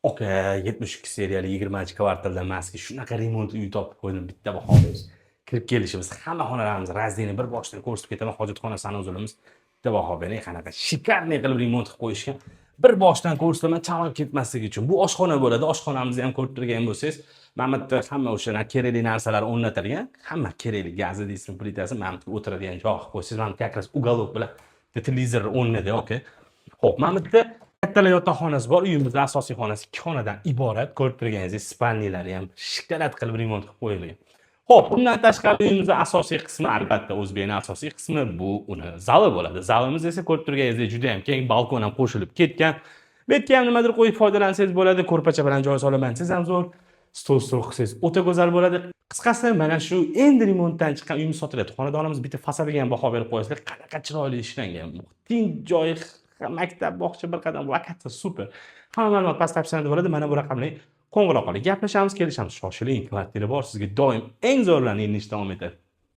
Aka 72 seriyali 20 kvartalda emaski, shunaqa remont uy topib qo'ydim bitta bahoga. Kirib kelishimiz, hamma xonalarimiz razdeniy bir boshdan ko'rsatib ketaman, hojatxona sanuzulimiz bitta baho bering, qanaqa shikarniy qilib remont qilib qo'yishgan. Bir boshdan ko'rsataman, chamalib ketmasligi uchun. Bu oshxona bo'ladi, oshxonamizni ham ko'rib turgan bo'lsangiz, mana bu yerda hamma o'sha kerakli narsalar o'rnatilgan, hamma kerakli gazi deysizmi, plitasi, mana bu o'tiradigan joy qilib qo'ysangiz, mana bu как раз уголок bilan televizor o'rnida, okey. Xo'p, mana bu yerda kattalar yotoqxonasi bor. Uyimizning asosiy xonasi 2 xonadan iborat. Ko'rib turganingizdek, spalnilari ham shikarat qilib remont qilib qo'yilgan. Xo'p, bundan tashqari uyimizning asosiy qismi, albatta, o'zbekning asosiy qismi bu uni zali bo'ladi. Zalimiz esa ko'rib turganingizdek juda ham keng, balkon ham qo'shilib ketgan. Bu yerga ham nimadir qo'yib foydalansangiz bo'ladi. Ko'rpacha bilan joy solaman desangiz ham zo'r. Stol qilsangiz o'ta go'zal bo'ladi. Qisqasi, mana shu endi remontdan chiqqan uyimiz sotilyapti. Xonadonimiz bitta fasadiga ham baho berib qo'yasizlar. Qanaqa chiroyli ishlangan. Tinch joy, maktab, bog'cha bir qadam lokatsiya super. Hamma ma'lumot pastda opsiyada bo'ladi. Mana bu raqamga qo'ng'iroq qiling. Gaplashamiz, kelishamiz. Shoshiling, kvartira bor. Sizga doim eng zo'rlarini yechishda davom etadi.